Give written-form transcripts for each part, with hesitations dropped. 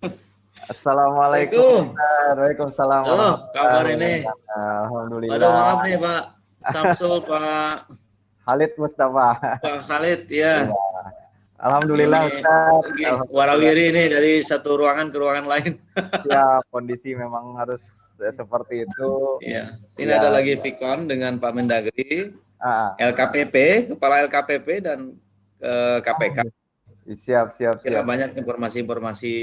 Assalamualaikum. Assalamualaikum. Waalaikumsalam Oh, kabar warahmatullahi ini. wabarakatuh. Waduh, Alhamdulillah. maaf nih Pak Samsul, Khalid Mustafa. Pak Khalid, ya. Iya. Alhamdulillah Ini Ustaz. Alhamdulillah. warawiri ini dari satu ruangan ke ruangan lain. Siap, kondisi memang harus seperti itu. Iya. Ini ada Ya, lagi Vicon dengan Pak Mendagri, ah, LKPP, Kepala LKPP dan KPK. siap. Kira banyak informasi-informasi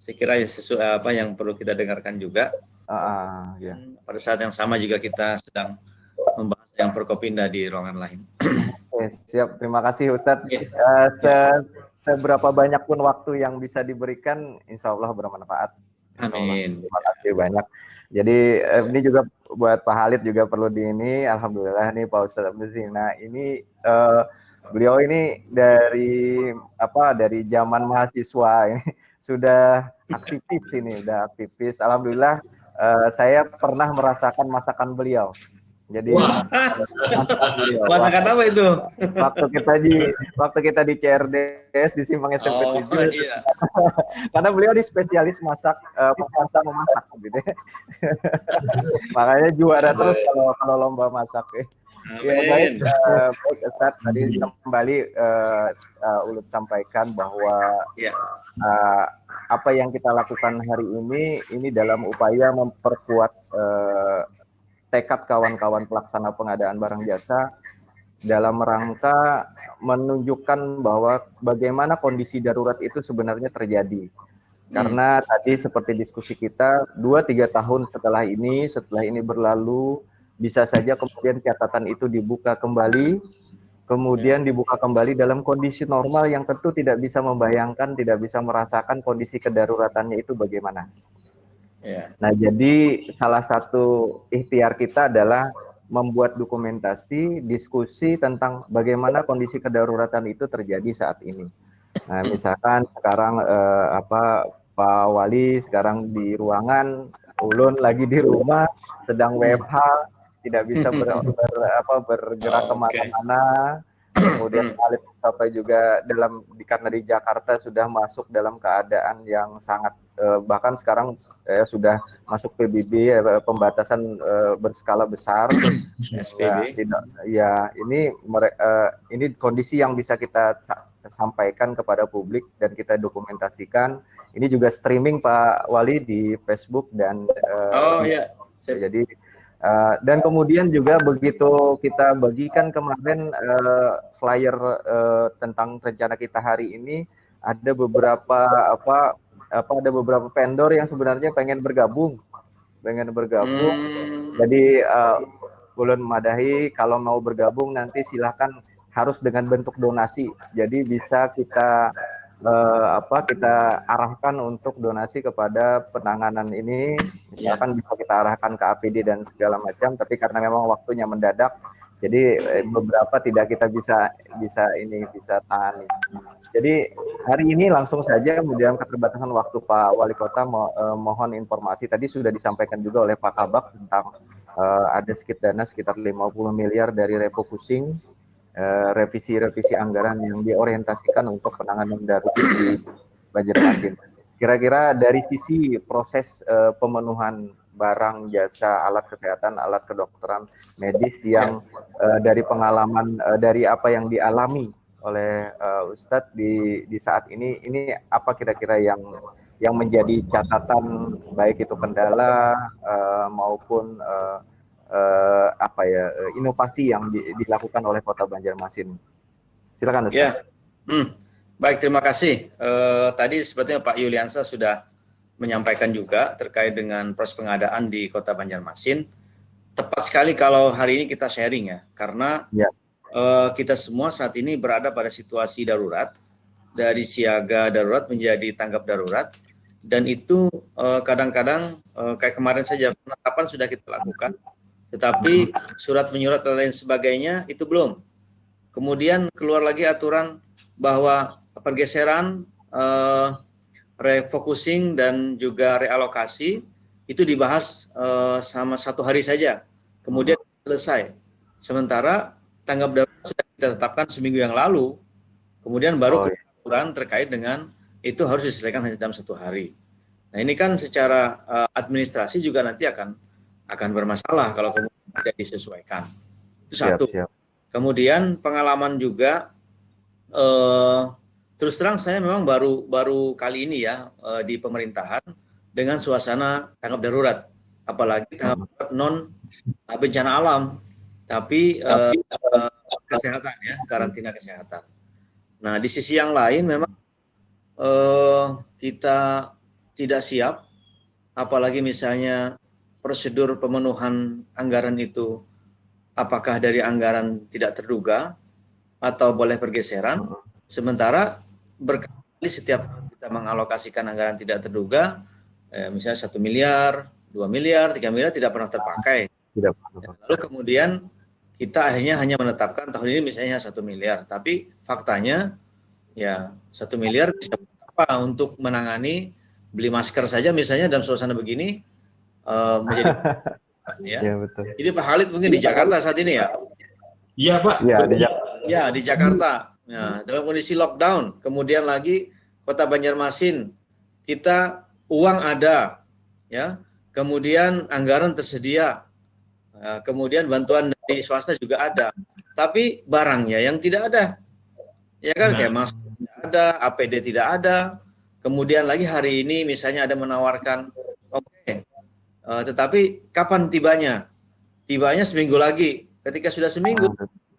saya kira sesuai apa yang perlu kita dengarkan juga. Ya. Pada saat yang sama juga kita sedang membahas yang Forkopimda di ruangan lain. Oke, siap. Terima kasih Ustadz. Seberapa banyak pun waktu yang bisa diberikan, insya Allah bermanfaat. Amin. Terima kasih banyak. Jadi ini juga buat Pak Khalid juga perlu di ini. Alhamdulillah nih Pak Ustadz Abdul. Nah ini beliau ini dari zaman mahasiswa ini sudah aktivis ini, udah aktivis. Alhamdulillah saya pernah merasakan masakan beliau. Jadi masakan apa itu? Waktu kita di CRDS di Simpang SMP 7. Iya. Karena beliau di spesialis memasak gitu. Makanya juara terus kalau lomba masak. Ya baik, Ustaz, tadi kembali Ulut sampaikan bahwa apa yang kita lakukan hari ini dalam upaya memperkuat tekad kawan-kawan pelaksana pengadaan barang jasa dalam rangka menunjukkan bahwa bagaimana kondisi darurat itu sebenarnya terjadi. Karena tadi seperti diskusi kita, 2-3 tahun setelah ini berlalu, bisa saja kemudian catatan itu dibuka kembali, kemudian dibuka kembali dalam kondisi normal yang tentu tidak bisa membayangkan, tidak bisa merasakan kondisi kedaruratannya itu bagaimana. Nah, jadi salah satu ikhtiar kita adalah membuat dokumentasi, diskusi tentang bagaimana kondisi kedaruratan itu terjadi saat ini. Nah, misalkan sekarang Pak Wali sekarang di ruangan, Ulun lagi di rumah, sedang WFH, tidak bisa bergerak kemana-mana. Kemudian Khalid Mustafa juga karena di Jakarta sudah masuk dalam keadaan yang sangat bahkan sekarang sudah masuk PBB, pembatasan berskala besar. SPB. Ini kondisi yang bisa kita sampaikan kepada publik dan kita dokumentasikan. Ini juga streaming Pak Wali di Facebook dan jadi dan kemudian juga begitu kita bagikan kemarin flyer tentang rencana kita hari ini, ada beberapa vendor yang sebenarnya pengen bergabung. Jadi Ulun madahi kalau mau bergabung nanti silahkan, harus dengan bentuk donasi. Jadi bisa kita arahkan untuk donasi kepada penanganan ini. Misalkan bisa kita arahkan ke APD dan segala macam, tapi karena memang waktunya mendadak, jadi beberapa tidak kita bisa tangani. Jadi hari ini langsung saja, dalam keterbatasan waktu Pak Wali Kota, mohon informasi. Tadi sudah disampaikan juga oleh Pak Kabak tentang ada dana sekitar 50 miliar dari refocusing, revisi anggaran yang diorientasikan untuk penanganan darurat di Banjarmasin. Kira-kira dari sisi proses pemenuhan barang, jasa, alat kesehatan, alat kedokteran, medis yang dari pengalaman, dari apa yang dialami oleh Ustadz di saat ini apa kira-kira yang menjadi catatan, baik itu kendala maupun inovasi yang dilakukan oleh Kota Banjarmasin. Silakan Ustaz. Baik, terima kasih. Tadi sepertinya Pak Yuliansa sudah menyampaikan juga terkait dengan proses pengadaan di Kota Banjarmasin. Tepat sekali kalau hari ini kita sharing ya, karena kita semua saat ini berada pada situasi darurat, dari siaga darurat menjadi tanggap darurat, dan itu kadang-kadang kayak kemarin saja penetapan sudah kita lakukan, tetapi surat menyurat dan lain sebagainya itu belum. Kemudian keluar lagi aturan bahwa pergeseran, refocusing dan juga realokasi itu dibahas sama 1 hari saja, kemudian selesai. Sementara tanggap darurat sudah kita tetapkan seminggu yang lalu, kemudian baru aturan terkait dengan itu harus diselesaikan hanya dalam 1 hari. Nah ini kan secara administrasi juga nanti akan bermasalah kalau kemudian tidak disesuaikan. Itu satu. Siap. Kemudian pengalaman juga, terus terang saya memang baru kali ini ya di pemerintahan dengan suasana tanggap darurat, apalagi tanggap darurat non bencana alam, tapi kesehatan ya, karantina kesehatan. Nah di sisi yang lain memang kita tidak siap, apalagi misalnya prosedur pemenuhan anggaran itu apakah dari anggaran tidak terduga atau boleh pergeseran, sementara berkali setiap kita mengalokasikan anggaran tidak terduga, misalnya 1 miliar, 2 miliar, 3 miliar tidak pernah terpakai. Lalu kemudian kita akhirnya hanya menetapkan tahun ini misalnya 1 miliar, tapi faktanya ya 1 miliar bisa apa untuk menangani beli masker saja misalnya dalam suasana begini menjadi ya. Betul. Jadi Pak Khalid mungkin di Jakarta saat ini ya? Iya Pak. Ya di Jakarta. Ya, dalam kondisi lockdown, kemudian lagi Kota Banjarmasin kita uang ada, ya, kemudian anggaran tersedia, kemudian bantuan dari swasta juga ada, tapi barangnya yang tidak ada, ya kan, kayak masker tidak ada, APD tidak ada, kemudian lagi hari ini misalnya ada menawarkan, tetapi kapan tibanya? Tibanya seminggu lagi. Ketika sudah seminggu,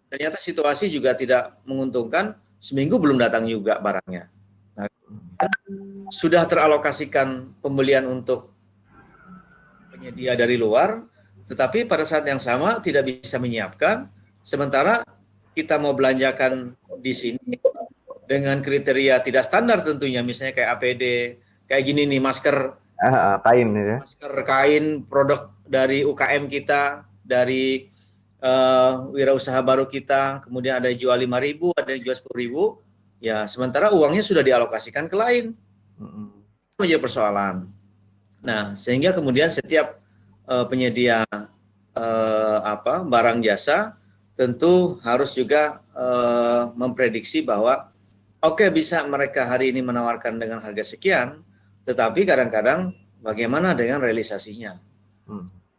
ternyata situasi juga tidak menguntungkan, seminggu belum datang juga barangnya. Nah, sudah teralokasikan pembelian untuk penyedia dari luar, tetapi pada saat yang sama tidak bisa menyiapkan, sementara kita mau belanjakan di sini dengan kriteria tidak standar tentunya, misalnya kayak APD, kayak gini nih, masker kain ya. Masker kain produk dari UKM kita, dari wirausaha baru kita, kemudian ada yang jual 5.000, ada yang jual 10.000, ya sementara uangnya sudah dialokasikan ke lain. Menjadi persoalan. Nah, sehingga kemudian setiap penyedia barang jasa tentu harus juga memprediksi bahwa bisa mereka hari ini menawarkan dengan harga sekian, tetapi kadang-kadang bagaimana dengan realisasinya?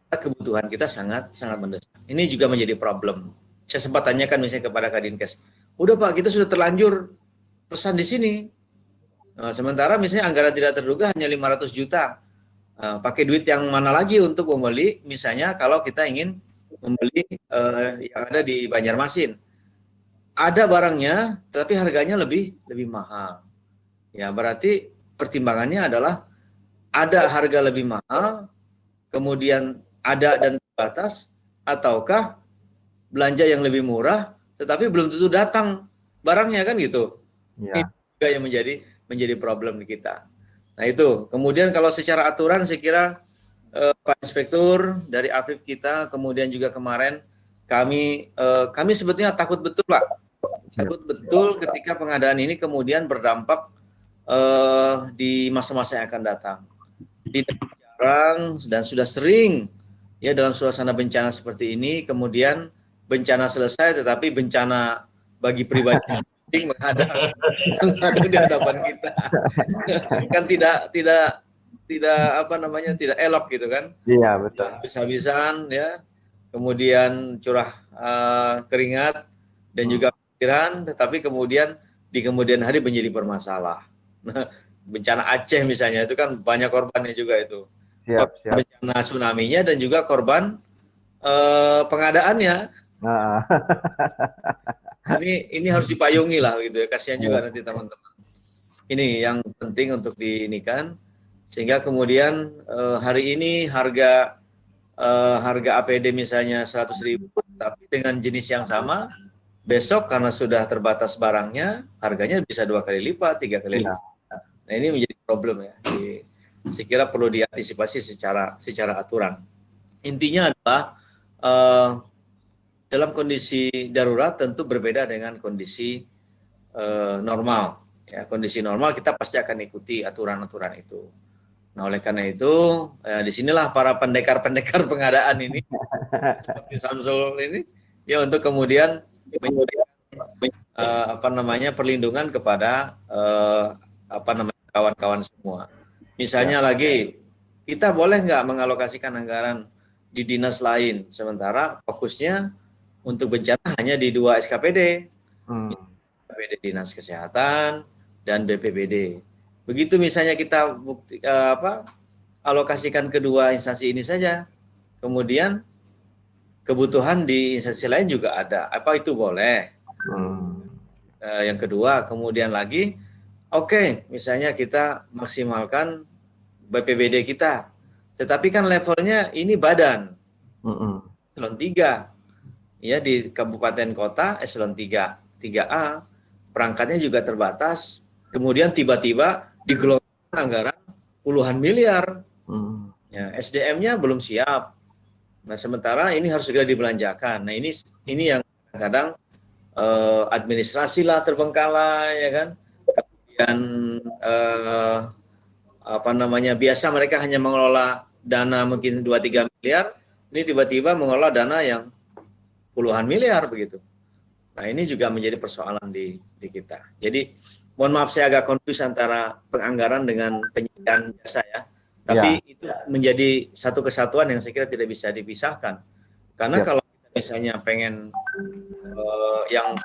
Kebutuhan kita sangat mendesak. Ini juga menjadi problem. Saya sempat tanyakan misalnya kepada Kadinkes, udah Pak, kita sudah terlanjur pesan di sini. Sementara misalnya anggaran tidak terduga hanya 500 juta. Pakai duit yang mana lagi untuk membeli, misalnya kalau kita ingin membeli yang ada di Banjarmasin. Ada barangnya, tapi harganya lebih mahal. Ya, berarti pertimbangannya adalah ada harga lebih mahal, kemudian ada dan terbatas, ataukah belanja yang lebih murah, tetapi belum tentu datang barangnya, kan gitu. Ini juga yang menjadi problem di kita. Nah itu, kemudian kalau secara aturan saya kira Pak Inspektur dari Afif kita, kemudian juga kemarin kami sebetulnya takut betul Pak. Takut betul ketika pengadaan ini kemudian berdampak di masa-masa yang akan datang. Tidak jarang dan sudah sering ya dalam suasana bencana seperti ini, kemudian bencana selesai tetapi bencana bagi pribadi menghadap di hadapan kita. Kan tidak elok gitu kan. Iya, betul. Habis-habisan ya. Kemudian curah keringat dan juga pikiran, tetapi kemudian di kemudian hari menjadi bermasalah. Bencana Aceh misalnya itu kan banyak korbannya juga itu. Siap. Bencana tsunami-nya dan juga korban pengadaannya. Ini harus dipayungi lah gitu ya, kasihan juga nanti teman-teman. Ini yang penting untuk diinikan, sehingga kemudian hari ini harga APD misalnya 100.000, tapi dengan jenis yang sama, besok karena sudah terbatas barangnya, harganya bisa 2 kali lipat, 3 kali lipat. Nah ini menjadi problem ya. Saya kira perlu diantisipasi secara aturan. Intinya adalah dalam kondisi darurat tentu berbeda dengan kondisi normal. Ya, kondisi normal kita pasti akan ikuti aturan-aturan itu. Nah oleh karena itu disinilah para pendekar-pendekar pengadaan ini seperti Samsul ini ya untuk kemudian memberikan perlindungan kepada kawan-kawan semua. Misalnya lagi, kita boleh nggak mengalokasikan anggaran di dinas lain, sementara fokusnya untuk bencana hanya di 2 SKPD, BPD Dinas Kesehatan dan BPBD. Begitu misalnya kita alokasikan kedua instansi ini saja, kemudian kebutuhan di instansi lain juga ada. Apa itu boleh? Yang kedua, kemudian lagi, misalnya kita maksimalkan BPBD kita, tetapi kan levelnya ini badan, eselon 3, ya di kabupaten kota eselon 3, 3A, perangkatnya juga terbatas, kemudian tiba-tiba digelontorkan anggaran puluhan miliar, ya, SDM-nya belum siap. Nah, sementara ini harus segera dibelanjakan. Nah, ini yang kadang administrasi lah terbengkalai, ya kan. Kemudian biasa mereka hanya mengelola dana mungkin 2-3 miliar, ini tiba-tiba mengelola dana yang puluhan miliar begitu. Nah, ini juga menjadi persoalan di kita. Jadi, mohon maaf saya agak confuse antara penganggaran dengan penyediaan jasa ya. Tapi itu menjadi satu kesatuan yang saya kira tidak bisa dipisahkan. Karena kalau kita misalnya pengen yang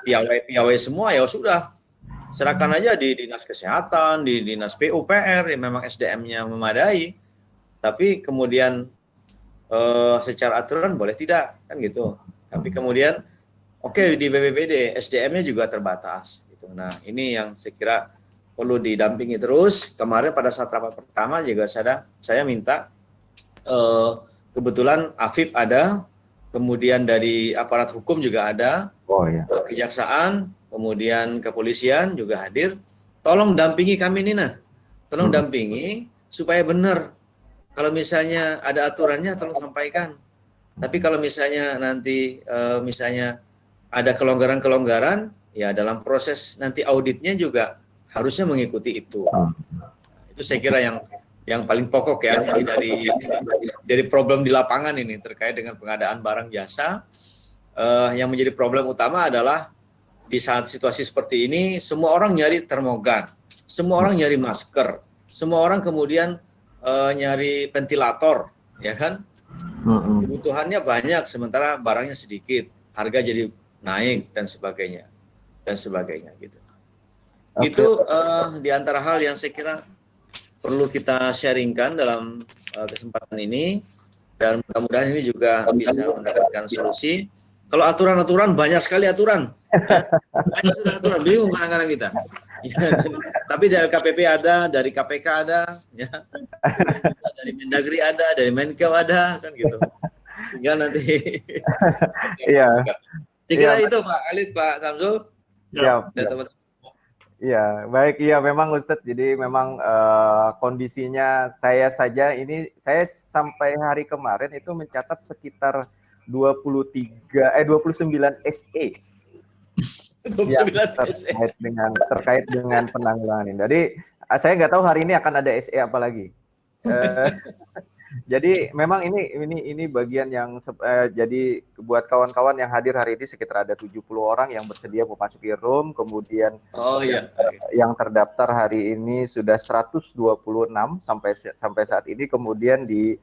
piawai semua, ya sudah, serahkan aja di Dinas Kesehatan, di Dinas PUPR, yang memang SDM-nya memadai. Tapi kemudian secara aturan boleh tidak, kan gitu. Tapi kemudian di BPBD SDM-nya juga terbatas. Gitu. Nah, ini yang saya kira perlu didampingi terus. Kemarin pada saat rapat pertama juga saya minta, kebetulan Afif ada, kemudian dari aparat hukum juga ada, kejaksaan, kemudian kepolisian juga hadir. Tolong dampingi kami Nina, tolong dampingi supaya benar. Kalau misalnya ada aturannya tolong sampaikan. Tapi kalau misalnya nanti misalnya ada kelonggaran-kelonggaran, ya dalam proses nanti auditnya juga harusnya mengikuti itu. Itu saya kira yang paling pokok ya dari problem di lapangan ini terkait dengan pengadaan barang jasa. Yang menjadi problem utama adalah di saat situasi seperti ini, semua orang nyari termogan, semua orang nyari masker, semua orang kemudian nyari ventilator, ya kan? Kebutuhannya banyak, sementara barangnya sedikit, harga jadi naik dan sebagainya gitu. Itu di antara hal yang saya kira perlu kita sharingkan dalam kesempatan ini, dan mudah-mudahan ini juga bisa mendapatkan solusi. Kalau aturan-aturan banyak sekali aturan, banyak sudah aturan, bingung kadang-kadang kita. Ya, tapi dari KPP ada, dari KPK ada, ya, dari Mendagri ada, dari Menkeu ada, kan gitu. Tinggal nanti. Iya. Saya kira itu Pak Khalid, Pak Samsul. Siap. Dan teman-teman. Iya, baik. Iya, memang Ustadz. Jadi memang kondisinya saya sampai hari kemarin itu mencatat sekitar 29 SE. 29 SE. Terkait dengan penanggulangan ini. Jadi saya nggak tahu hari ini akan ada SE apa lagi. Jadi memang ini bagian yang jadi buat kawan-kawan yang hadir hari ini sekitar ada 70 orang yang bersedia memasuki room, kemudian yang terdaftar hari ini sudah 126 sampai saat ini, kemudian di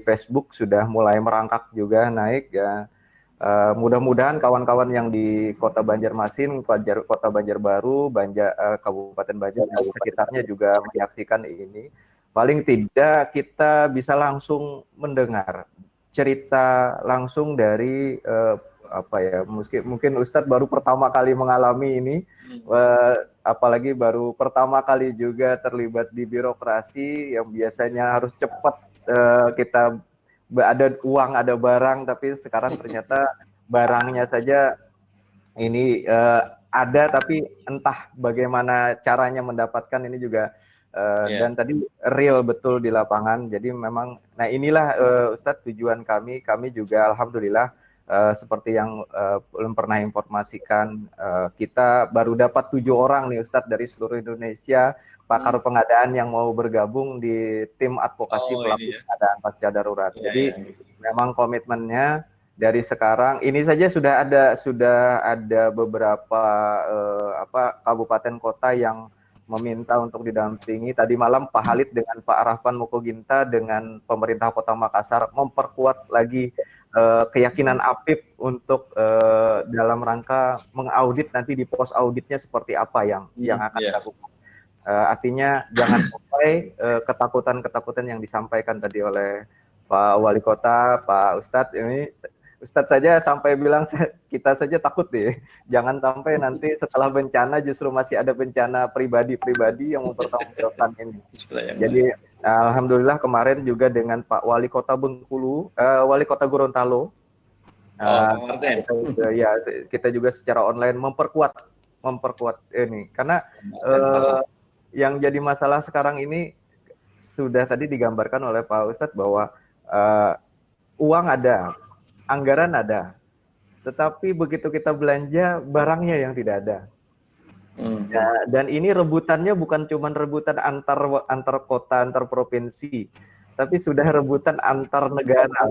Facebook sudah mulai merangkak juga naik ya. Mudah-mudahan kawan-kawan yang di Kota Banjarmasin, Kota Banjarbaru, Kabupaten Banjar dan sekitarnya juga menyaksikan ini. Paling tidak kita bisa langsung mendengar cerita langsung dari mungkin Ustadz baru pertama kali mengalami ini, apalagi baru pertama kali juga terlibat di birokrasi yang biasanya harus cepat, kita ada uang, ada barang, tapi sekarang ternyata barangnya saja ini ada, tapi entah bagaimana caranya mendapatkan ini juga. Dan tadi real betul di lapangan. Jadi memang, nah inilah Ustadz tujuan kami juga alhamdulillah seperti yang belum pernah informasikan, kita baru dapat 7 orang nih Ustadz dari seluruh Indonesia, pakar pengadaan yang mau bergabung di tim advokasi pelaku pengadaan pasca darurat. Jadi memang komitmennya dari sekarang ini saja sudah ada beberapa kabupaten kota yang meminta untuk didampingi. Tadi malam Pak Halid dengan Pak Rahman Mukoginta dengan pemerintah Kota Makassar memperkuat lagi keyakinan Apip untuk dalam rangka mengaudit nanti di pos auditnya seperti apa yang akan dilakukan. Artinya jangan sampai ketakutan-ketakutan yang disampaikan tadi oleh Pak Wali Kota, Pak Ustadz, ini Ustadz saja sampai bilang kita saja takut deh, jangan sampai nanti setelah bencana justru masih ada bencana pribadi-pribadi yang mempertanggungjawabkan ini. Jadi alhamdulillah kemarin juga dengan Pak Wali Kota Bengkulu, Wali Kota Gorontalo, kita juga secara online memperkuat ini, karena yang jadi masalah sekarang ini sudah tadi digambarkan oleh Pak Ustadz bahwa uang ada, anggaran ada, tetapi begitu kita belanja barangnya yang tidak ada. Ya, dan ini rebutannya bukan cuma rebutan antar kota, antar provinsi, tapi sudah rebutan antar negara.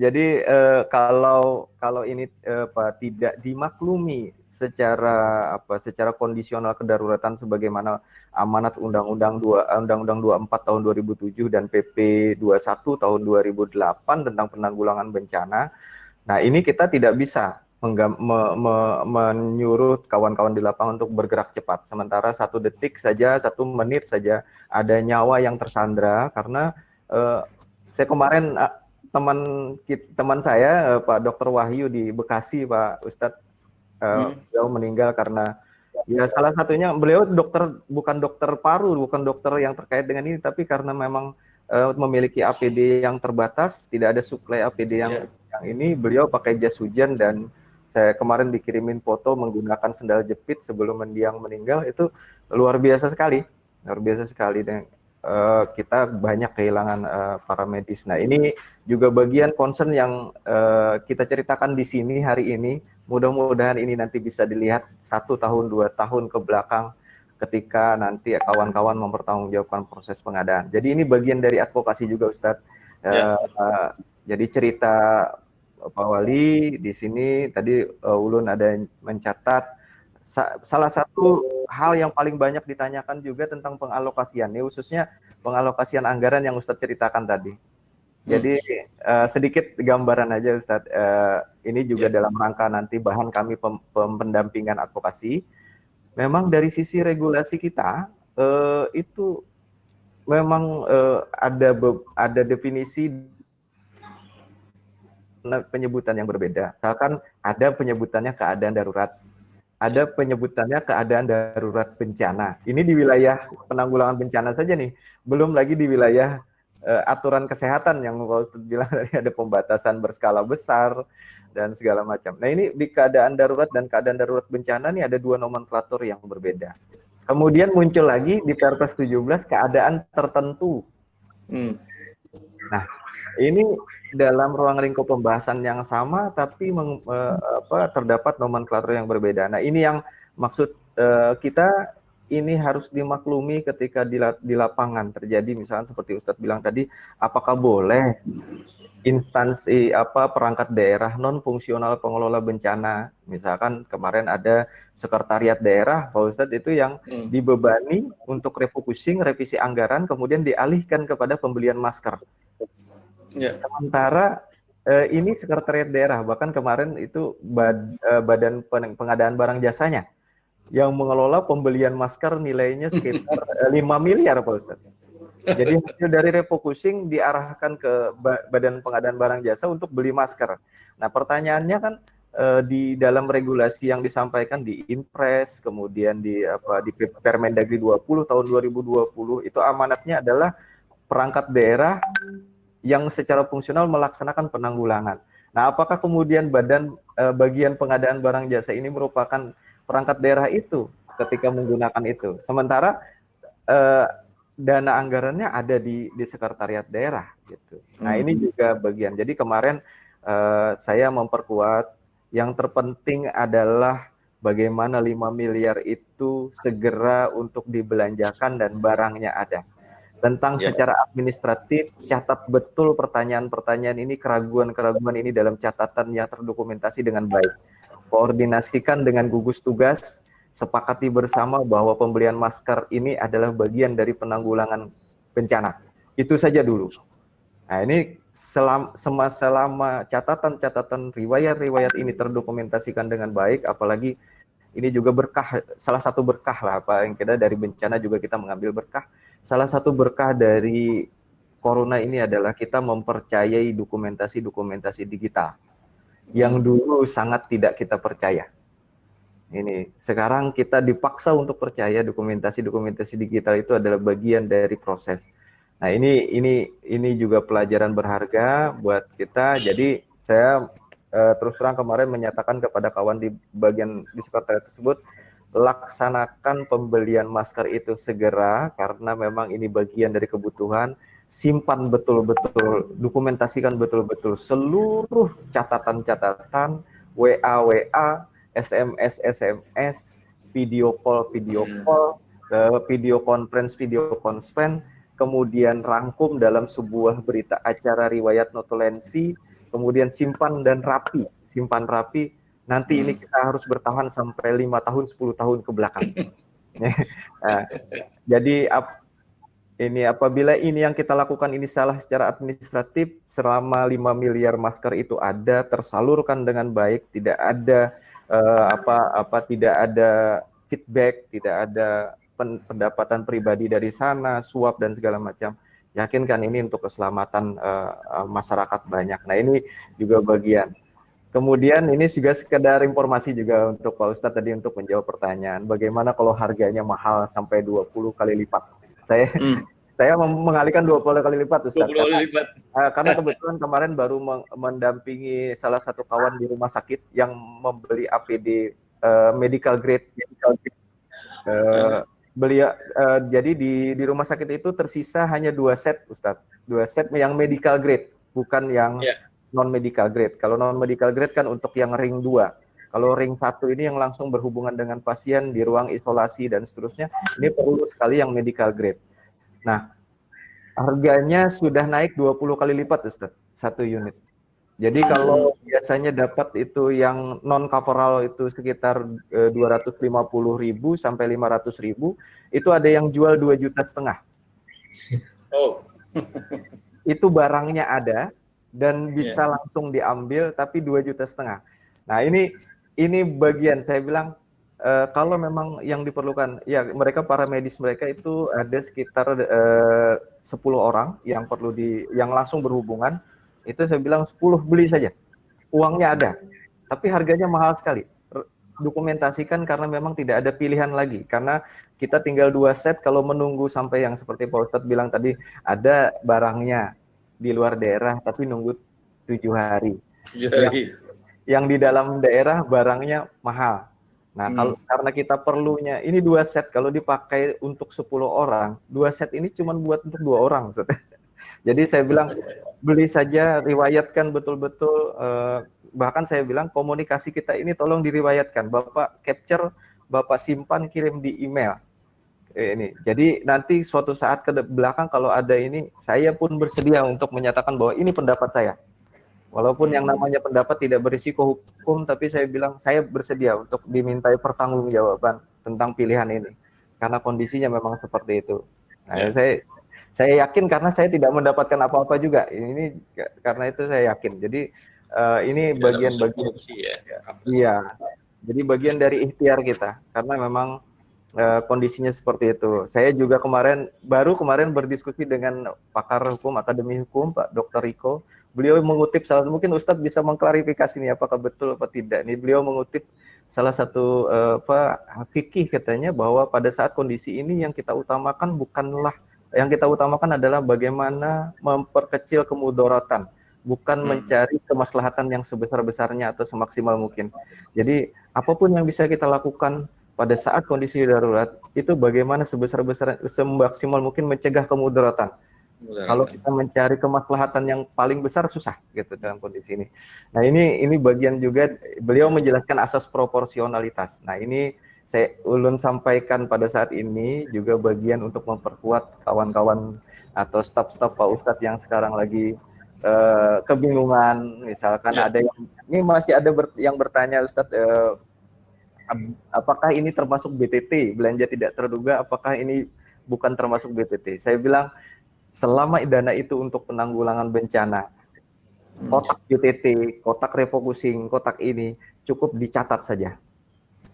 Jadi kalau ini tidak dimaklumi secara kondisional kedaruratan sebagaimana amanat Undang-Undang 24 tahun 2007 dan PP 21 tahun 2008 tentang penanggulangan bencana. Nah, ini kita tidak bisa menyuruh kawan-kawan di lapangan untuk bergerak cepat. Sementara 1 detik saja, 1 menit saja ada nyawa yang tersandra karena saya kemarin teman saya Pak Dr. Wahyu di Bekasi, Pak Ustadz, beliau meninggal karena ya salah satunya beliau bukan dokter paru, bukan dokter yang terkait dengan ini, tapi karena memang memiliki APD yang terbatas, tidak ada suplai APD yang ini, beliau pakai jas hujan dan saya kemarin dikirimin foto menggunakan sendal jepit sebelum mendiang meninggal. Itu luar biasa sekali dan kita banyak kehilangan para medis. Nah, ini juga bagian concern yang kita ceritakan di sini hari ini. Mudah-mudahan ini nanti bisa dilihat 1 tahun 2 tahun ke belakang ketika nanti kawan-kawan mempertanggungjawabkan proses pengadaan. Jadi ini bagian dari advokasi juga, Ustadz. Jadi cerita Pak Wali di sini tadi Ulun ada mencatat salah satu hal yang paling banyak ditanyakan juga tentang pengalokasian, ini khususnya pengalokasian anggaran yang Ustadz ceritakan tadi. Jadi sedikit gambaran aja Ustadz, ini juga dalam rangka nanti bahan kami pendampingan advokasi. Memang dari sisi regulasi kita itu memang ada definisi penyebutan yang berbeda. Misalkan ada penyebutannya keadaan darurat, ada penyebutannya keadaan darurat bencana. Ini di wilayah penanggulangan bencana saja nih, belum lagi di wilayah aturan kesehatan yang Pak Ustadz bilang tadi ada pembatasan berskala besar dan segala macam. Nah, ini di keadaan darurat dan keadaan darurat bencana nih ada 2 nomenklatur yang berbeda. Kemudian muncul lagi di Perpres 17 keadaan tertentu. Nah, ini dalam ruang lingkup pembahasan yang sama tapi terdapat nomenklatur yang berbeda. Nah, ini yang maksud kita ini harus dimaklumi ketika di lapangan terjadi misalnya seperti Ustadz bilang tadi, apakah boleh instansi perangkat daerah non fungsional pengelola bencana, misalkan kemarin ada sekretariat daerah Pak Ustadz itu yang dibebani untuk refocusing revisi anggaran kemudian dialihkan kepada pembelian masker. Sementara ini sekretariat daerah, bahkan kemarin itu badan pengadaan barang jasanya yang mengelola pembelian masker nilainya sekitar 5 miliar Pak Ustadz. Jadi hasil dari refocusing diarahkan ke badan pengadaan barang jasa untuk beli masker. Nah, pertanyaannya kan di dalam regulasi yang disampaikan di Inpres, kemudian di Permendagri 20 tahun 2020 itu amanatnya adalah perangkat daerah yang secara fungsional melaksanakan penanggulangan. Nah, apakah kemudian bagian pengadaan barang jasa ini merupakan perangkat daerah itu ketika menggunakan itu? Sementara dana anggarannya ada di sekretariat daerah gitu. Nah, ini juga bagian. Jadi kemarin saya memperkuat yang terpenting adalah bagaimana 5 miliar itu segera untuk dibelanjakan dan barangnya ada. Tentang secara administratif, catat betul pertanyaan-pertanyaan ini, keraguan-keraguan ini dalam catatan yang terdokumentasi dengan baik. Koordinasikan dengan gugus tugas sepakati bersama bahwa pembelian masker ini adalah bagian dari penanggulangan bencana. Itu saja dulu. Nah, ini selama catatan-catatan riwayat-riwayat ini terdokumentasikan dengan baik, apalagi ini juga berkah, salah satu berkah lah, apa yang kita dari bencana juga kita mengambil berkah. Salah satu berkah dari corona ini adalah kita mempercayai dokumentasi-dokumentasi digital yang dulu sangat tidak kita percaya. Ini sekarang kita dipaksa untuk percaya dokumentasi-dokumentasi digital itu adalah bagian dari proses. Nah, ini juga pelajaran berharga buat kita. Jadi saya terus terang kemarin menyatakan kepada kawan di bagian di sekretariat tersebut, laksanakan pembelian masker itu segera karena memang ini bagian dari kebutuhan. Simpan betul-betul, dokumentasikan betul-betul seluruh catatan-catatan, WA, SMS, video call, video conference, kemudian rangkum dalam sebuah berita acara riwayat notulensi, kemudian simpan rapi. Nanti ini kita harus bertahan sampai 5 tahun, 10 tahun ke belakang. Nah, jadi apabila ini yang kita lakukan ini salah secara administratif, selama 5 miliar masker itu ada tersalurkan dengan baik, tidak ada tidak ada feedback, tidak ada pendapatan pribadi dari sana, suap dan segala macam. Yakinkan ini untuk keselamatan masyarakat banyak. Nah, ini juga bagian. Kemudian ini juga sekedar informasi juga untuk Pak Ustadz tadi untuk menjawab pertanyaan, bagaimana kalau harganya mahal sampai 20 kali lipat. Saya mengalihkan 20 kali lipat, Ustadz. 20 kali lipat. Karena kebetulan kemarin baru mendampingi salah satu kawan di rumah sakit yang membeli APD medical grade. Beliau jadi di rumah sakit itu tersisa hanya 2 set, Ustadz. 2 set yang medical grade, bukan yang non medical grade. Kalau non medical grade kan untuk yang ring 2. Kalau ring 1 ini yang langsung berhubungan dengan pasien di ruang isolasi dan seterusnya, ini perlu sekali yang medical grade. Nah, harganya sudah naik 20 kali lipat, Ustaz, 1 unit. Jadi kalau biasanya dapat itu yang non coverall itu sekitar 250.000 sampai 500.000, itu ada yang jual 2,5 juta. Oh. Itu barangnya ada dan bisa langsung diambil, tapi 2,5 juta. Nah, ini bagian saya bilang kalau memang yang diperlukan, ya mereka para medis mereka itu ada sekitar 10 orang yang yang langsung berhubungan. Itu saya bilang 10 beli saja, uangnya ada, tapi harganya mahal sekali. Dokumentasikan karena memang tidak ada pilihan lagi, karena kita tinggal 2 set. Kalau menunggu sampai yang seperti Pak Ustadz bilang tadi, ada barangnya di luar daerah tapi nunggu 7 hari. Yang di dalam daerah barangnya mahal. Nah, karena kita perlunya ini 2 set, kalau dipakai untuk 10 orang, 2 set ini cuma buat untuk 2 orang. Jadi saya bilang beli saja, riwayatkan betul-betul. Bahkan saya bilang komunikasi kita ini tolong diriwayatkan. Bapak capture, Bapak simpan, kirim di email. Ini. Jadi nanti suatu saat ke belakang kalau ada ini, saya pun bersedia untuk menyatakan bahwa ini pendapat saya. Walaupun yang namanya pendapat tidak berisiko hukum, tapi saya bilang saya bersedia untuk dimintai pertanggungjawaban tentang pilihan ini. Karena kondisinya memang seperti itu. Nah, saya yakin karena saya tidak mendapatkan apa-apa juga. Ini karena itu saya yakin. Jadi ini bagian-bagian Jadi bagian dari ikhtiar kita karena memang kondisinya seperti itu. Saya juga baru kemarin berdiskusi dengan pakar hukum, akademi hukum, Pak Dr. Riko. Beliau mengutip mungkin Ustadz bisa mengklarifikasi ini apakah betul atau tidak. Ini beliau mengutip salah satu fikih katanya bahwa pada saat kondisi ini yang kita utamakan adalah bagaimana memperkecil kemudaratan, bukan mencari kemaslahatan yang sebesar-besarnya atau semaksimal mungkin. Jadi apapun yang bisa kita lakukan pada saat kondisi darurat itu bagaimana semaksimal mungkin mencegah kemudaratan. Kalau kita mencari kemaslahatan yang paling besar susah gitu dalam kondisi ini. Nah, ini bagian juga beliau menjelaskan asas proporsionalitas. Nah, ini saya ulun sampaikan pada saat ini juga bagian untuk memperkuat kawan-kawan atau staf-staf Pak Ustadz yang sekarang lagi kebingungan. Misalkan ada yang ini masih ada yang bertanya, Ustadz, apakah ini termasuk BTT, belanja tidak terduga, apakah ini bukan termasuk BTT? Saya bilang, selama dana itu untuk penanggulangan bencana, kotak BTT, kotak refocusing, kotak ini cukup dicatat saja.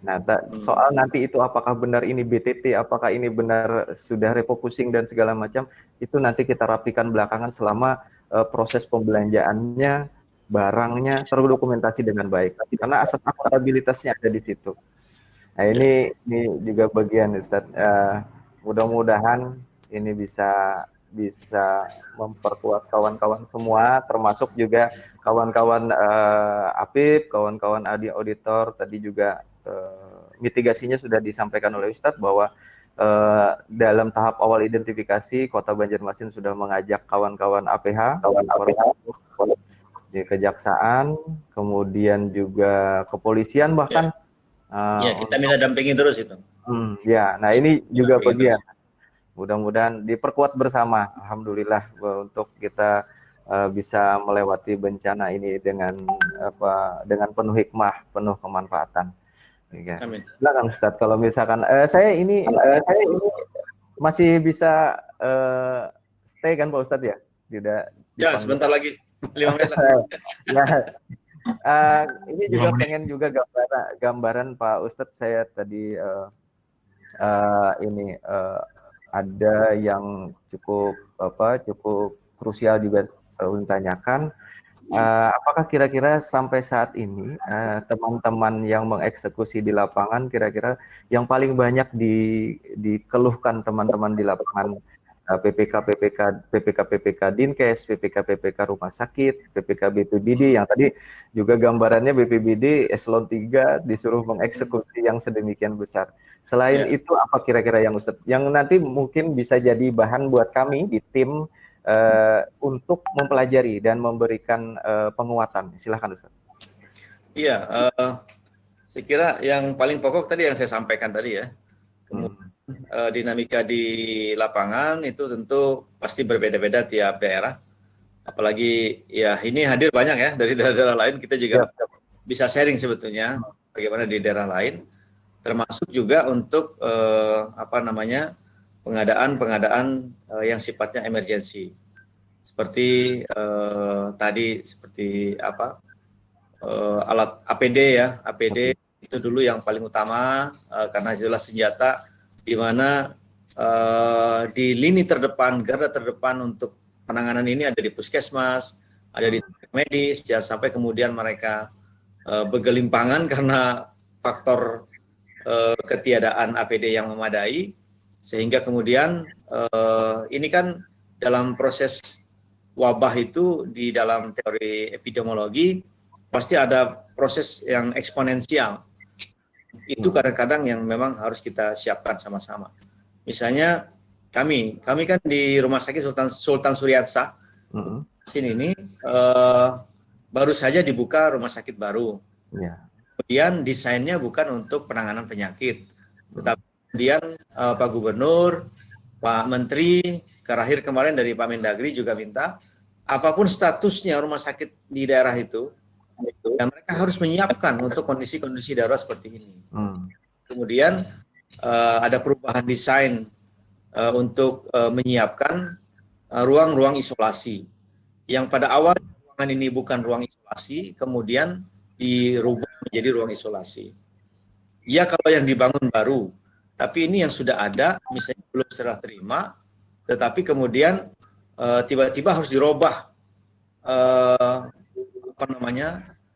Nah, soal nanti itu apakah benar ini BTT, apakah ini benar sudah refocusing dan segala macam, itu nanti kita rapikan belakangan selama proses pembelanjaannya, barangnya terdokumentasi dengan baik. Karena aset akuntabilitasnya ada di situ. Nah, ini juga bagian Ustadz. Mudah-mudahan ini bisa memperkuat kawan-kawan semua, termasuk juga kawan-kawan APIP, kawan-kawan auditor tadi juga. Mitigasinya sudah disampaikan oleh Ustadz bahwa dalam tahap awal identifikasi Kota Banjarmasin sudah mengajak kawan-kawan APH, di kejaksaan, kemudian juga kepolisian bahkan. Ya, kita minta dampingi terus itu. Ya, nah ini juga bagian. Mudah-mudahan diperkuat bersama, alhamdulillah, untuk kita bisa melewati bencana ini dengan penuh hikmah, penuh kemanfaatan. Ya. Amin. Silakan Ustadz, kalau misalkan saya ini masih bisa stay kan Pak Ustadz ya? Tidak. Ya, sebentar lagi 5 menit lagi. Ya. Ini juga pengen juga gambaran Pak Ustadz, saya tadi ada yang cukup krusial juga ditanyakan. Apakah kira-kira sampai saat ini teman-teman yang mengeksekusi di lapangan, kira-kira yang paling banyak dikeluhkan teman-teman di lapangan, PPK Dinkes, PPK rumah sakit, PPK BPBD, yang tadi juga gambarannya BPBD eselon 3 disuruh mengeksekusi yang sedemikian besar. Selain itu, apa kira-kira yang Ustadz, yang nanti mungkin bisa jadi bahan buat kami di tim untuk mempelajari dan memberikan penguatan? Silahkan Ustaz. Iya, saya kira yang paling pokok tadi yang saya sampaikan tadi ya. Kemudian dinamika di lapangan itu tentu pasti berbeda-beda tiap daerah. Apalagi ya ini hadir banyak ya dari daerah-daerah lain, kita juga bisa sharing sebetulnya bagaimana di daerah lain, termasuk juga untuk pengadaan yang sifatnya emergensi, seperti alat APD ya, APD itu dulu yang paling utama karena jelas senjata di mana di lini terdepan, garda terdepan untuk penanganan ini ada di puskesmas, ada di medis, jangan sampai kemudian mereka bergelimpangan karena faktor ketiadaan APD yang memadai, sehingga kemudian ini kan dalam proses wabah itu di dalam teori epidemiologi pasti ada proses yang eksponensial. Itu kadang-kadang yang memang harus kita siapkan sama-sama. Misalnya kami kan di Rumah Sakit Sultan Suryatsa sini ini baru saja dibuka rumah sakit baru. Kemudian desainnya bukan untuk penanganan penyakit, tetapi kemudian Pak Gubernur, Pak Menteri, terakhir kemarin dari Pak Mendagri juga minta, apapun statusnya rumah sakit di daerah itu, dan mereka harus menyiapkan untuk kondisi-kondisi darurat seperti ini. Kemudian ada perubahan desain untuk menyiapkan ruang-ruang isolasi, yang pada awal ruangan ini bukan ruang isolasi, kemudian dirubah menjadi ruang isolasi. Ya kalau yang dibangun baru, tapi ini yang sudah ada, misalnya belum serah terima, tetapi kemudian tiba-tiba harus dirubah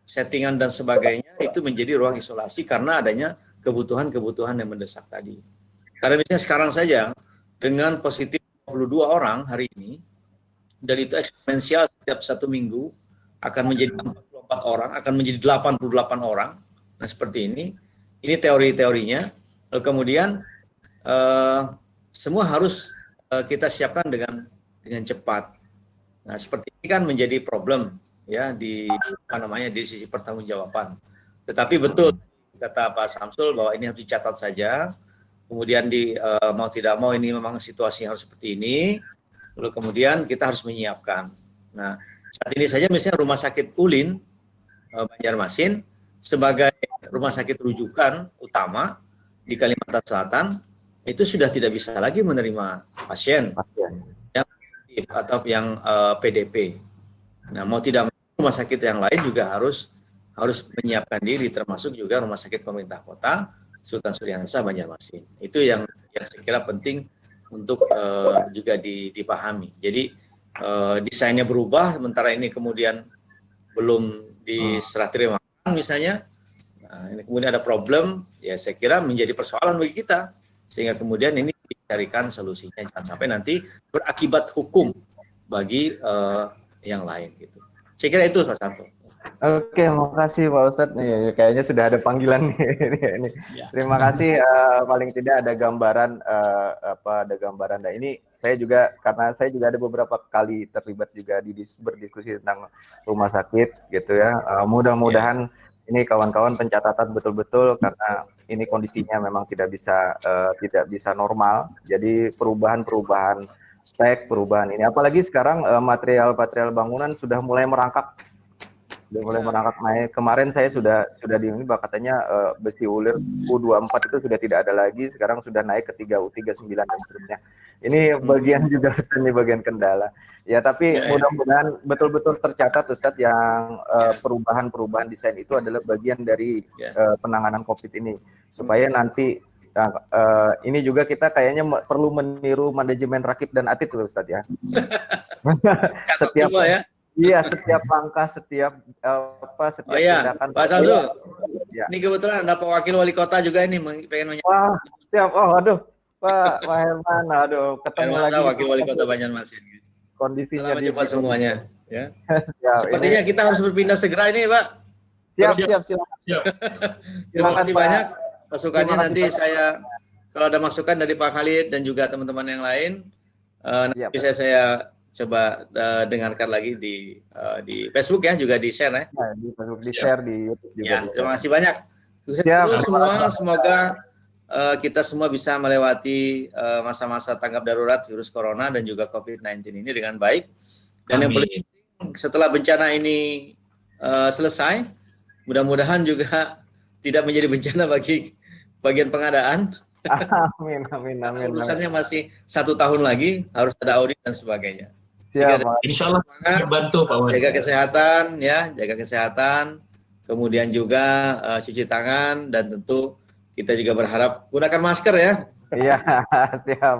settingan dan sebagainya, itu menjadi ruang isolasi karena adanya kebutuhan-kebutuhan yang mendesak tadi. Karena misalnya sekarang saja dengan positif 22 orang hari ini, dan itu eksponensial setiap 1 minggu akan menjadi 44 orang, akan menjadi 88 orang. Nah seperti ini teori-teorinya. Lalu kemudian semua harus kita siapkan dengan cepat. Nah seperti ini kan menjadi problem ya di sisi pertanggungjawaban. Tetapi betul kata Pak Samsul bahwa ini harus dicatat saja. Kemudian mau tidak mau ini memang situasinya harus seperti ini. Lalu kemudian kita harus menyiapkan. Nah saat ini saja misalnya Rumah Sakit Ulin Banjarmasin sebagai rumah sakit rujukan utama di Kalimantan Selatan itu sudah tidak bisa lagi menerima pasien yang aktif atau yang PDP. Nah, mau tidak mau rumah sakit yang lain juga harus menyiapkan diri, termasuk juga rumah sakit pemerintah kota Sultan Syariah Banjarmasin. Itu yang saya kira penting untuk juga dipahami. Jadi desainnya berubah, sementara ini kemudian belum diserah terima misalnya. Nah, ini kemudian ada problem, ya saya kira menjadi persoalan bagi kita, sehingga kemudian ini dicarikan solusinya, jangan sampai nanti berakibat hukum bagi yang lain gitu. Saya kira itu Pak Santo. Oke, makasih Pak Ustadz. Nih, kayaknya sudah ada panggilan nih. Ya. Terima kasih. Paling tidak ada gambaran ada gambaran. Nah, ini saya juga, karena saya juga ada beberapa kali terlibat juga berdiskusi tentang rumah sakit gitu ya. Mudah-mudahan ini kawan-kawan pencatatan betul-betul, karena ini kondisinya memang tidak bisa normal. Jadi perubahan spek, perubahan ini. Apalagi sekarang material bangunan sudah mulai merangkak. Sudah mulai merangkak naik. Kemarin saya sudah di ini katanya besi ulir U24 itu sudah tidak ada lagi, sekarang sudah naik ke 3 U39 dan seterusnya. Ini bagian juga ini bagian kendala. Ya, tapi mudah-mudahan betul-betul tercatat Ustadz yang perubahan desain itu adalah bagian dari penanganan COVID ini, supaya nanti ini juga kita kayaknya perlu meniru manajemen rakib dan atid loh Ustadz ya. Setiap Iya, setiap langkah, setiap tindakan. Pak Samsul, ini kebetulan ada Pak Wakil Wali Kota juga ini pengen Wah, siap. Oh, aduh, Pak Herman, aduh, ketemu lagi. Wakil Wali Kota Banjarmasin. Kondisinya di semuanya. Ya. Siap, sepertinya kita harus berpindah segera ini, Pak. Siap. Terima kasih banyak masukannya. Nanti saya, kalau ada masukan dari Pak Khalid dan juga teman-teman yang lain, nanti bisa saya coba dengarkan lagi di Facebook ya, juga di share ya. Di Facebook, di share di YouTube juga. Ya, terima kasih banyak. Sukses semua, semoga kita semua bisa melewati masa-masa tanggap darurat virus corona dan juga COVID-19 ini dengan baik. Dan yang paling penting, setelah bencana ini selesai, mudah-mudahan juga tidak menjadi bencana bagi bagian pengadaan. Amin. Urusannya masih 1 tahun lagi, harus ada audit dan sebagainya. Siap, Insya Allah bantu Pak Wali. Jaga kesehatan ya, kemudian juga cuci tangan, dan tentu kita juga berharap gunakan masker ya. Iya, siap.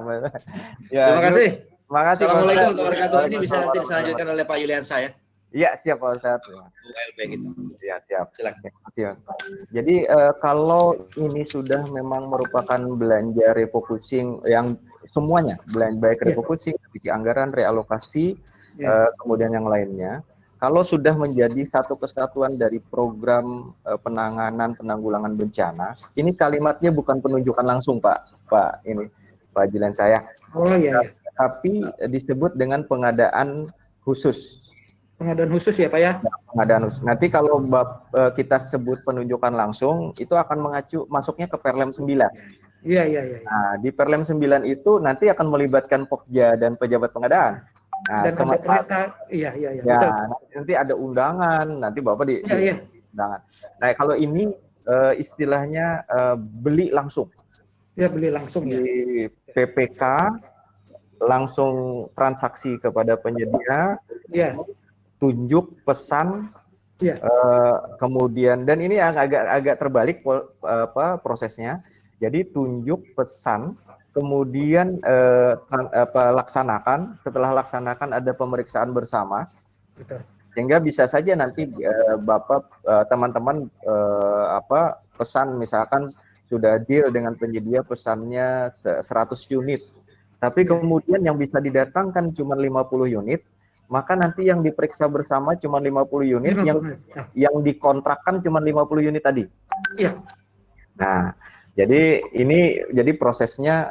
Ya, terima kasih. Assalamualaikum warahmatullahi wabarakatuh. Ini bisa nanti dilanjutkan oleh Pak Yuliansa ya. Iya, siap Pak Ustadz. Gitu. Ya, siap. Silakan. Jadi kalau ini sudah memang merupakan belanja refocusing yang semuanya, baik refocusing, revisi anggaran, realokasi, kemudian yang lainnya, kalau sudah menjadi satu kesatuan dari program penanggulangan bencana, ini kalimatnya bukan penunjukan langsung Pak Jilan saya. Oh iya. Tapi disebut dengan pengadaan khusus. Pengadaan khusus ya Pak ya? Pengadaan khusus. Nanti kalau kita sebut penunjukan langsung, itu akan masuknya ke Perlem 9. Iya. Nah, di Perlem 9 itu nanti akan melibatkan Pokja dan pejabat pengadaan. Nah, dan ada kereta, iya. Ya, betul. Nanti ada undangan, nanti Bapak di undangan. Nah, kalau ini istilahnya beli langsung. Ya, beli langsung ya. Di PPK, langsung transaksi kepada penyedia. Iya. Tunjuk pesan, kemudian, dan ini agak terbalik prosesnya. Jadi tunjuk pesan, kemudian laksanakan. Setelah laksanakan ada pemeriksaan bersama. Betul. Sehingga bisa saja nanti teman-teman pesan misalkan sudah deal dengan penyedia pesannya 100 unit. Tapi kemudian yang bisa didatangkan cuma 50 unit. Maka nanti yang diperiksa bersama cuma 50 unit, yang dikontrakkan cuma 50 unit tadi. Iya. Nah, jadi prosesnya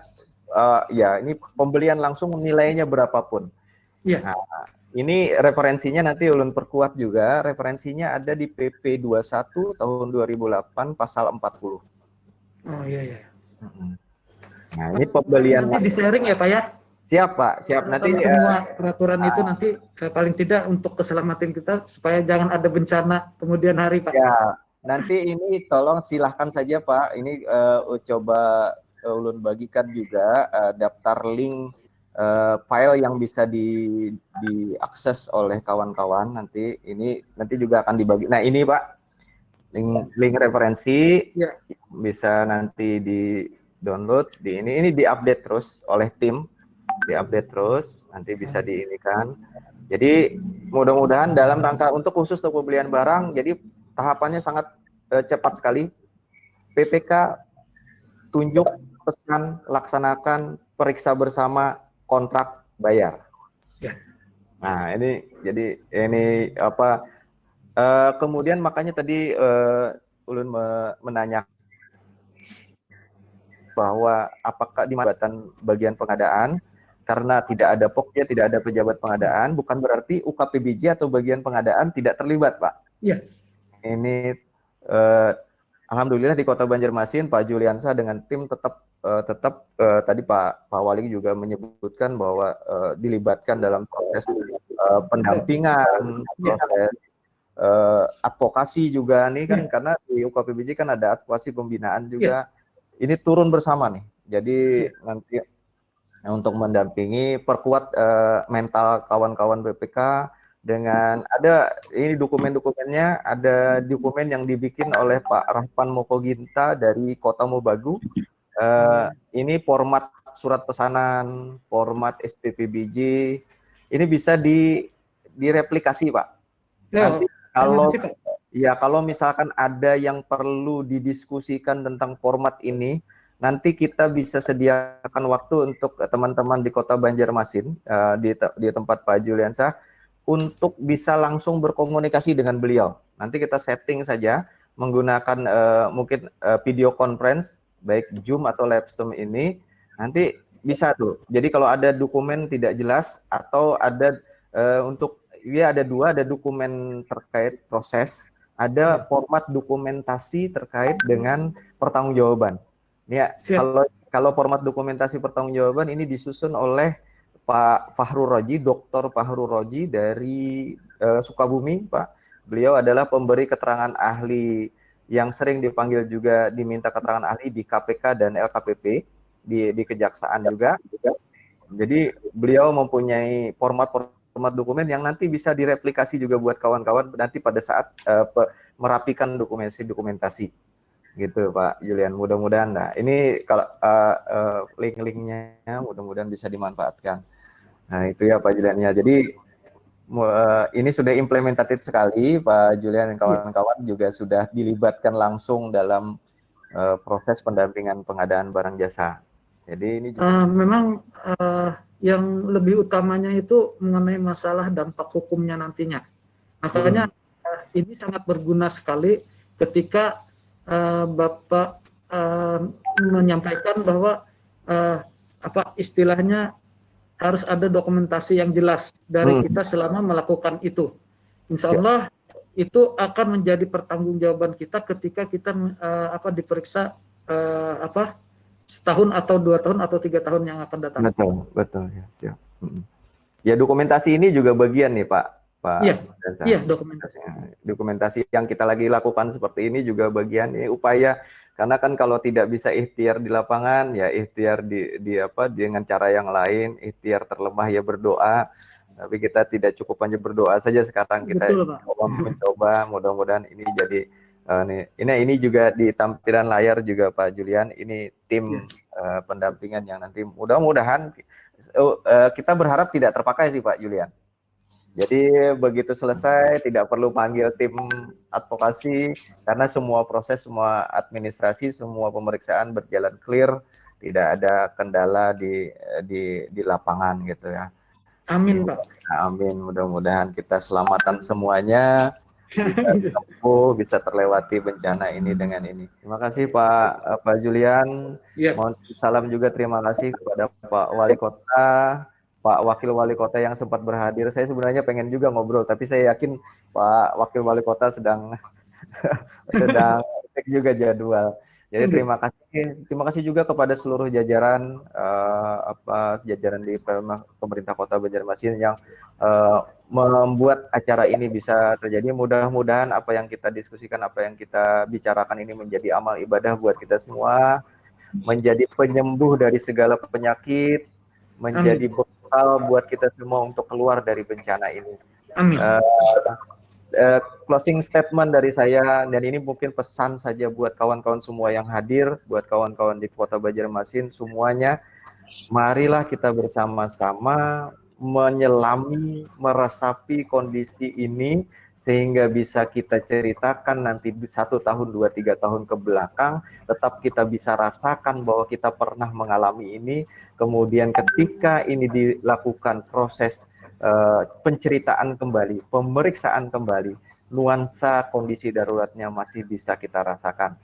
ini pembelian langsung nilainya berapapun. Iya. Nah, ini referensinya nanti ulun perkuat juga, referensinya ada di PP 21 tahun 2008 pasal 40. Oh iya. Nah, ini pembelian nanti di-sharing ya Pak ya? Siap Pak, siap. Nanti semua peraturan itu nanti paling tidak untuk keselamatan kita supaya jangan ada bencana kemudian hari Pak. Ya, nanti ini tolong silahkan saja Pak, ini coba ulun bagikan juga daftar link file yang bisa diakses oleh kawan-kawan nanti. Ini nanti juga akan dibagi. Nah ini Pak, link referensi Ya. bisa nanti di download, ini diupdate terus oleh tim, diupdate terus, nanti bisa diinikan. Jadi mudah-mudahan dalam rangka untuk khusus untuk pembelian barang, jadi tahapannya sangat cepat sekali. PPK, tunjuk, pesan, laksanakan, periksa bersama, kontrak, bayar. Ya. Nah ini jadi ini apa? Kemudian makanya tadi ulun menanyakan bahwa apakah di jabatan bagian pengadaan, karena tidak ada pokja, tidak ada pejabat pengadaan, bukan berarti UKPBJ atau bagian pengadaan tidak terlibat, Pak. Iya. Ini alhamdulillah di Kota Banjarmasin Pak Juliansa dengan tim tetap tadi Pak Wali juga menyebutkan bahwa dilibatkan dalam proses pendampingan, proses advokasi juga nih kan, karena di UKPBJ kan ada advokasi pembinaan juga. Ini turun bersama nih. Jadi nanti untuk mendampingi, perkuat mental kawan-kawan BPK dengan ada ini dokumen-dokumennya, ada dokumen yang dibikin oleh Pak Rahpan Mokoginta dari Kota Mobagu. Ini format surat pesanan, format SPPBJ. Ini bisa direplikasi, Pak. Nanti kalau misalkan ada yang perlu didiskusikan tentang format ini, nanti kita bisa sediakan waktu untuk teman-teman di Kota Banjarmasin, di tempat Pak Juliansa, untuk bisa langsung berkomunikasi dengan beliau. Nanti kita setting saja menggunakan mungkin video conference, baik Zoom atau Livestream ini, nanti bisa tuh. Jadi kalau ada dokumen tidak jelas atau ada ada dokumen terkait proses, ada format dokumentasi terkait dengan pertanggungjawaban. Ya, kalau format dokumentasi pertanggungjawaban ini disusun oleh Pak Fahrul Roji, Dr. Fahrul Roji dari Sukabumi, Pak. Beliau adalah pemberi keterangan ahli yang sering dipanggil juga diminta keterangan ahli di KPK dan LKPP, di Kejaksaan juga. Jadi beliau mempunyai format dokumen yang nanti bisa direplikasi juga buat kawan-kawan nanti pada saat merapikan dokumentasi gitu Pak Julian. Mudah-mudahan ini kalau link-linknya mudah-mudahan bisa dimanfaatkan. Nah itu ya Pak Julian ya. Jadi ini sudah implementatif sekali Pak Julian dan kawan-kawan juga sudah dilibatkan langsung dalam proses pendampingan pengadaan barang jasa. Jadi ini juga memang yang lebih utamanya itu mengenai masalah dampak hukumnya nantinya. Makanya ini sangat berguna sekali ketika Bapak menyampaikan bahwa istilahnya harus ada dokumentasi yang jelas dari kita selama melakukan itu. Insya Allah itu akan menjadi pertanggungjawaban kita ketika kita diperiksa setahun atau 2 tahun atau 3 tahun yang akan datang. Betul ya, siap. Ya dokumentasi ini juga bagian nih Pak. Iya, dokumentasi yang kita lagi lakukan seperti ini juga bagian ini upaya, karena kan kalau tidak bisa ikhtiar di lapangan ya ikhtiar dengan cara yang lain, ikhtiar terlemah ya berdoa. Tapi kita tidak cukup hanya berdoa saja sekarang, kita mencoba mudah-mudahan ini jadi ini juga di tampilan layar juga Pak Julian, ini tim pendampingan yang nanti mudah-mudahan kita berharap tidak terpakai sih Pak Julian. Jadi begitu selesai tidak perlu panggil tim advokasi karena semua proses, semua administrasi, semua pemeriksaan berjalan clear, tidak ada kendala di lapangan gitu ya. Amin Pak. Amin, mudah-mudahan kita selamatan semuanya, bisa terlewati bencana ini dengan ini. Terima kasih Pak Julian. Mohon salam juga terima kasih kepada Pak Wali Kota, Pak Wakil Wali Kota yang sempat berhadir. Saya sebenarnya pengen juga ngobrol, tapi saya yakin Pak Wakil Wali Kota sedang cek juga jadwal. Jadi terima kasih juga kepada seluruh jajaran jajaran di pemerintah Kota Banjarmasin yang membuat acara ini bisa terjadi. Mudah-mudahan apa yang kita diskusikan, apa yang kita bicarakan ini menjadi amal ibadah buat kita semua, menjadi penyembuh dari segala penyakit, menjadi bekal buat kita semua untuk keluar dari bencana ini. Amin. Closing statement dari saya, dan ini mungkin pesan saja buat kawan-kawan semua yang hadir, buat kawan-kawan di Kota Banjarmasin semuanya, marilah kita bersama-sama menyelami, meresapi kondisi ini sehingga bisa kita ceritakan nanti 1 tahun, 2, 3 tahun ke belakang, tetap kita bisa rasakan bahwa kita pernah mengalami ini. Kemudian ketika ini dilakukan proses penceritaan kembali, pemeriksaan kembali, nuansa kondisi daruratnya masih bisa kita rasakan.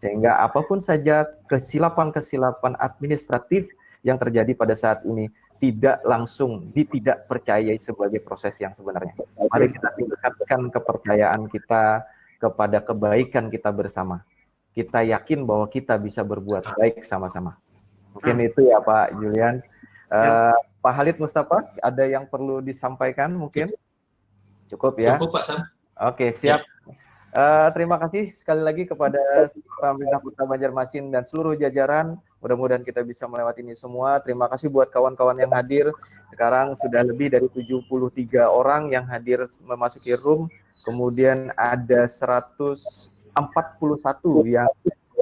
Sehingga apapun saja kesilapan-kesilapan administratif yang terjadi pada saat ini tidak langsung tidak percayai sebagai proses yang sebenarnya. Mari kita tingkatkan kepercayaan kita kepada kebaikan kita bersama. Kita yakin bahwa kita bisa berbuat baik sama-sama. Mungkin itu ya Pak Julian. Pak Halid Mustafa, ada yang perlu disampaikan mungkin? Cukup ya? Cukup Pak Sam. Oke, siap. Terima kasih sekali lagi kepada pemerintah Kota Banjarmasin dan seluruh jajaran. Mudah-mudahan kita bisa melewati ini semua. Terima kasih buat kawan-kawan yang hadir. Sekarang sudah lebih dari 73 orang yang hadir memasuki room. Kemudian ada 141 yang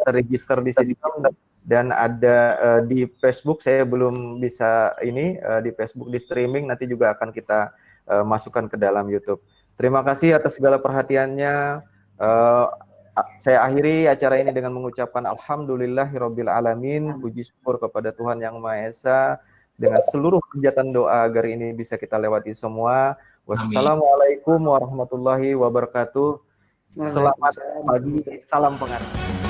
terregister di sistem. Dan ada di Facebook, saya belum bisa di Facebook di streaming, nanti juga akan kita masukkan ke dalam YouTube. Terima kasih atas segala perhatiannya. Saya akhiri acara ini dengan mengucapkan alhamdulillahirabbil alamin, puji syukur kepada Tuhan Yang Maha Esa dengan seluruh hajatan doa agar ini bisa kita lewati semua. Wassalamualaikum warahmatullahi wabarakatuh. Selamat pagi, salam pengantar.